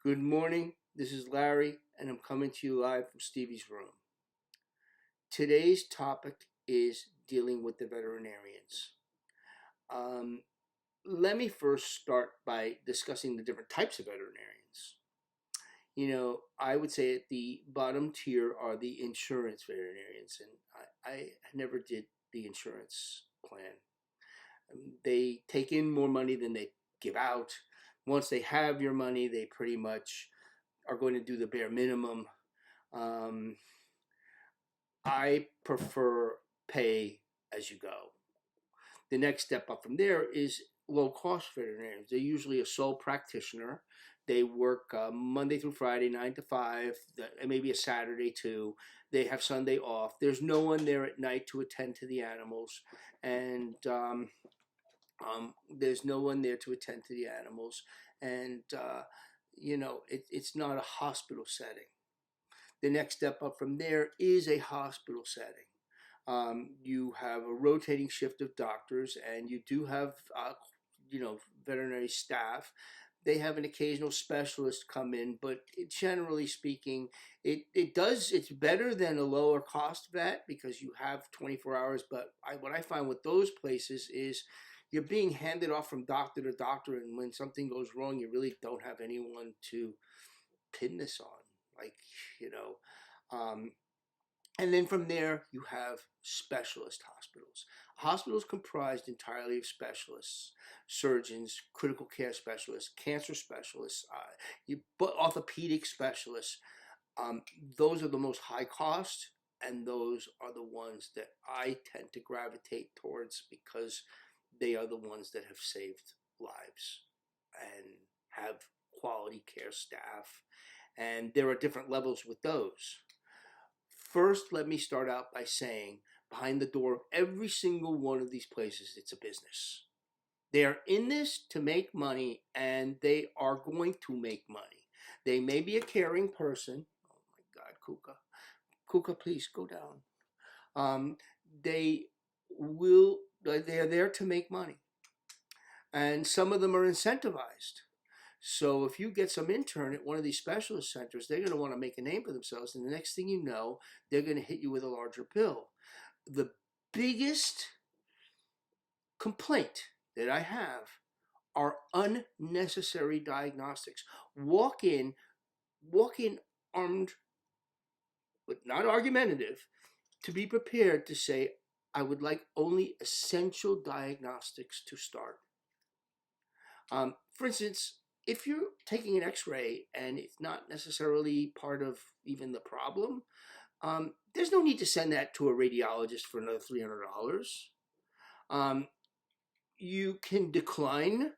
Good morning. This is Larry, and I'm coming to you live from Stevie's room. Today's topic is dealing with the veterinarians. Um, Let me first start by discussing the different types of veterinarians. I would say at the bottom tier are the insurance veterinarians, and I never did the insurance plan. They take in more money than they give out. Once they have your money, they pretty much are going to do the bare minimum. Um, I prefer pay as you go. The next step up from there is low cost veterinarians. They're usually a sole practitioner. They work Monday through Friday, 9 to 5, maybe a Saturday too. They have Sunday off. There's no one there at night to attend to the animals, and there's no one there to attend to the animals. And, it's not a hospital setting. The next step up from there is a hospital setting. You have a rotating shift of doctors, and you do have, veterinary staff. They have an occasional specialist come in, but generally speaking, it's better than a lower cost vet because you have 24 hours. But what I find with those places is you're being handed off from doctor to doctor, and when something goes wrong, you really don't have anyone to pin this on. Like, you know, um, and then from there, you have specialist hospitals. Hospitals comprised entirely of specialists, surgeons, critical care specialists, cancer specialists, orthopedic specialists. Those are the most high cost, and those are the ones that I tend to gravitate towards because they are the ones that have saved lives and have quality care staff. And there are different levels with those. First, let me start out by saying behind the door of every single one of these places, it's a business. They are in this to make money, and they are going to make money. They may be a caring person. Oh my God, Kuka. Kuka, please go down. They they're there to make money. And some of them are incentivized. So if you get some intern at one of these specialist centers, they're going to want to make a name for themselves. And the next thing you know, they're going to hit you with a larger bill. The biggest complaint that I have are unnecessary diagnostics. Walk in armed, but not argumentative, to be prepared to say, I would like only essential diagnostics to start. For instance, if you're taking an x-ray and it's not necessarily part of even the problem, there's no need to send that to a radiologist for another $300. Um, you can decline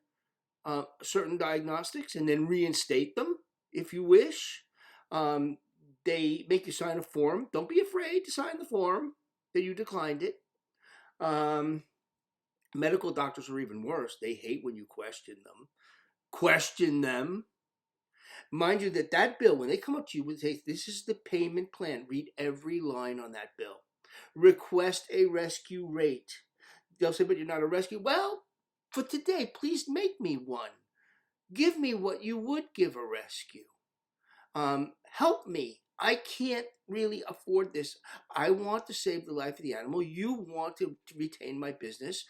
certain diagnostics and then reinstate them if you wish. They make you sign a form. Don't be afraid to sign the form that you declined it. Um, Medical doctors are even worse. They hate when you question them. Question them. Mind you, that bill, when they come up to you and say, this is the payment plan, read every line on that bill. Request a rescue rate. They'll say, but you're not a rescue. Well, for today, please make me one. Give me what you would give a rescue. Help me. I can't really afford this. I want to save the life of the animal. You want to retain my business.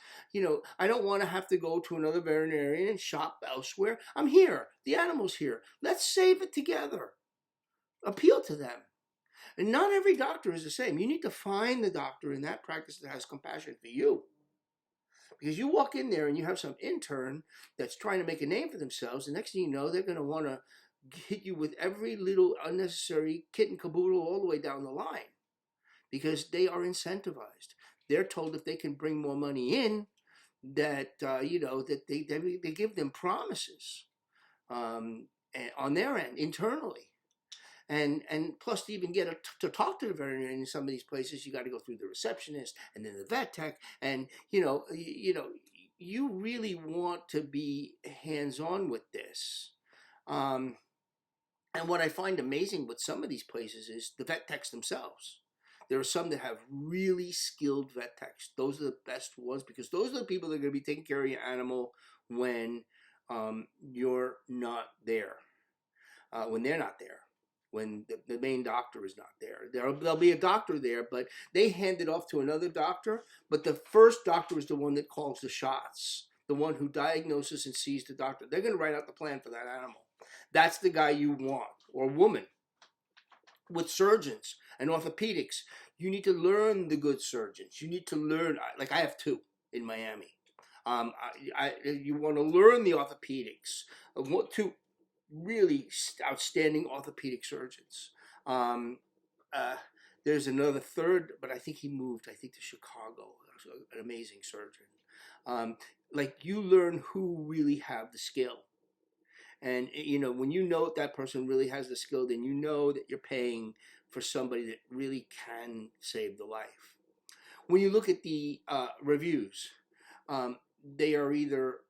I don't want to have to go to another veterinarian and shop elsewhere. I'm here. The animal's here. Let's save it together. Appeal to them. And not every doctor is the same. You need to find the doctor in that practice that has compassion for you. Because you walk in there and you have some intern that's trying to make a name for themselves, the next thing you know, they're going to want to hit you with every little unnecessary kit and caboodle all the way down the line because they are incentivized. They're told if they can bring more money in, that that they give them promises on their end internally. And plus, to even to talk to the veterinarian in some of these places, you got to go through the receptionist and then the vet tech, and you really want to be hands on with this. Um, and what I find amazing with some of these places is the vet techs themselves. There are some that have really skilled vet techs. Those are the best ones because those are the people that are going to be taking care of your animal when you're not there. when they're not there, when the main doctor is not there. There'll be a doctor there, but they hand it off to another doctor. But the first doctor is the one that calls the shots, the one who diagnoses and sees the doctor. They're going to write out the plan for that animal. That's the guy you want, or woman. With surgeons and orthopedics, you need to learn the good surgeons. You need to learn, like I have two in Miami. You want to learn the orthopedics. I want two really outstanding orthopedic surgeons. Um, uh, there's another third, but I think he moved, I think, to Chicago. An amazing surgeon. Like you learn who really have the skill. And when you know that person really has the skill, then you know that you're paying for somebody that really can save the life. When you look at the reviews, they are either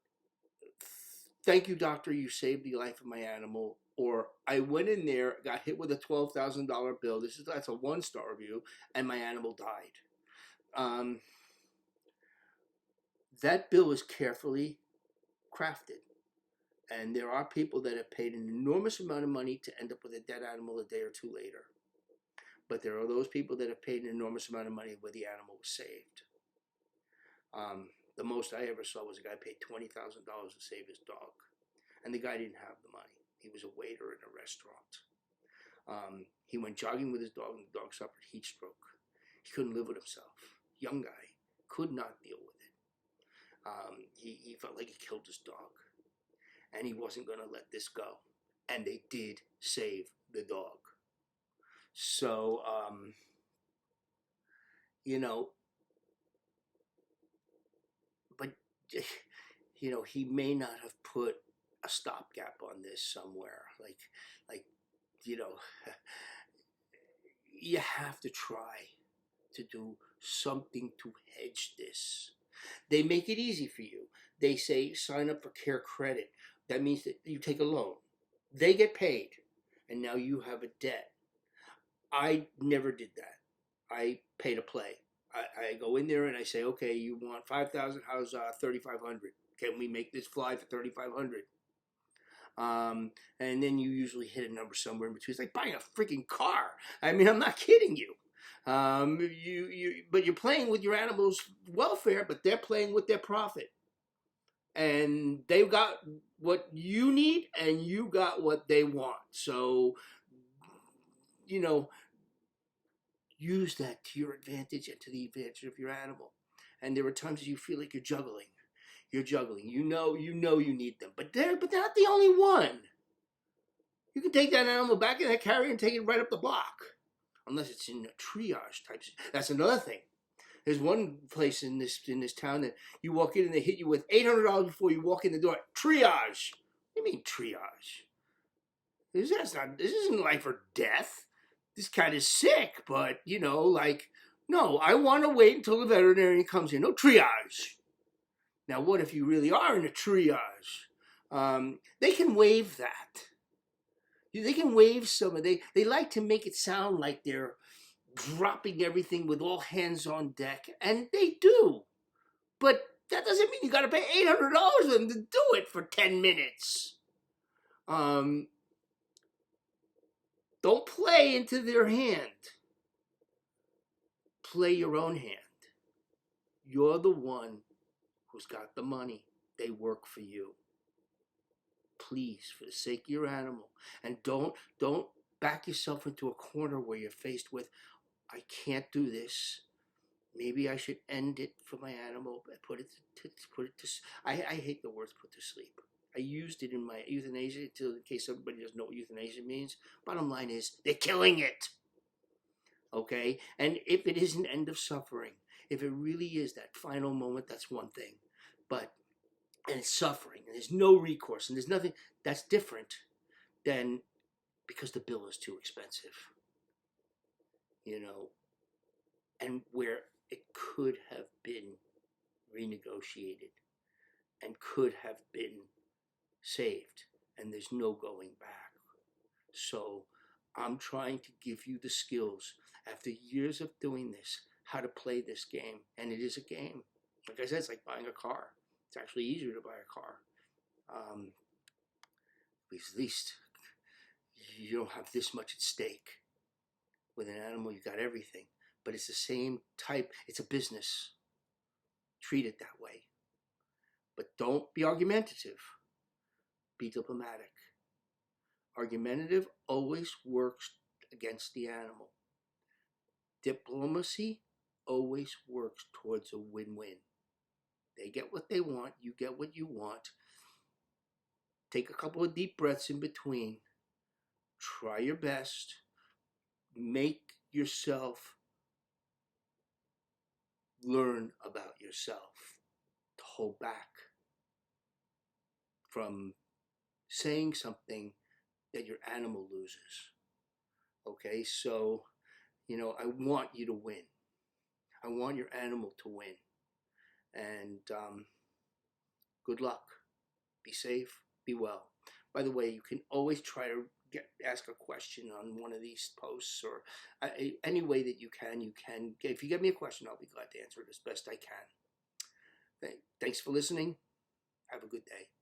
"Thank you, doctor, you saved the life of my animal," or "I went in there, got hit with a $12,000 bill. That's a 1-star review, and my animal died." That bill is carefully crafted. And there are people that have paid an enormous amount of money to end up with a dead animal a day or two later. But there are those people that have paid an enormous amount of money where the animal was saved. The most I ever saw was a guy paid $20,000 to save his dog. And the guy didn't have the money. He was a waiter in a restaurant. He went jogging with his dog, and the dog suffered heat stroke. He couldn't live with himself. Young guy, could not deal with it. He felt like he killed his dog. And he wasn't going to let this go. And they did save the dog. So, but, he may not have put a stopgap on this somewhere. Like, you have to try to do something to hedge this. They make it easy for you. They say sign up for Care Credit. That means that you take a loan. They get paid, and now you have a debt. I never did that. I pay to play. I go in there and I say, okay, you want 5,000? How's 3,500? Can we make this fly for 3,500? And then you usually hit a number somewhere in between. It's like buying a freaking car. I mean, I'm not kidding you. But you're playing with your animal's welfare, but they're playing with their profit. And they've got what you need, and you got what they want. So, use that to your advantage and to the advantage of your animal. And there are times that you feel like you're juggling. You're juggling. You know you need them, but they're not the only one. You can take that animal back in that carrier and take it right up the block, unless it's in a triage type. That's another thing. There's one place in this town that you walk in and they hit you with $800 before you walk in the door. Triage. What do you mean triage? This isn't life or death. This cat is sick, but no, I want to wait until the veterinarian comes in. No triage. Now, what if you really are in a triage? They can waive that. They can waive some of it. They like to make it sound like they're dropping everything with all hands on deck, and they do. But that doesn't mean you got to pay $800 for them to do it for 10 minutes. Don't play into their hand. Play your own hand. You're the one who's got the money. They work for you. Please, for the sake of your animal, and don't back yourself into a corner where you're faced with, I can't do this. Maybe I should end it for my animal. Put it to. I hate the words "put to sleep." I used it in my euthanasia in case everybody doesn't know what euthanasia means. Bottom line is, they're killing it. Okay, and if it is an end of suffering, if it really is that final moment, that's one thing. But and it's suffering, and there's no recourse, and there's nothing. That's different than because the bill is too expensive. And where it could have been renegotiated and could have been saved, and there's no going back. So I'm trying to give you the skills after years of doing this, how to play this game. And it is a game. Like I said, it's like buying a car. It's actually easier to buy a car. At least you don't have this much at stake. With an animal, you got everything. But it's the same type. It's a business. Treat it that way. But don't be argumentative. Be diplomatic. Argumentative always works against the animal. Diplomacy always works towards a win-win. They get what they want. You get what you want. Take a couple of deep breaths in between. Try your best. Make yourself learn about yourself. To hold back from saying something that your animal loses. Okay, so, I want you to win. I want your animal to win. And good luck. Be safe. Be well. By the way, you can always try to ask a question on one of these posts, or any way that you can. If you give me a question, I'll be glad to answer it as best I can. Thanks for listening. Have a good day.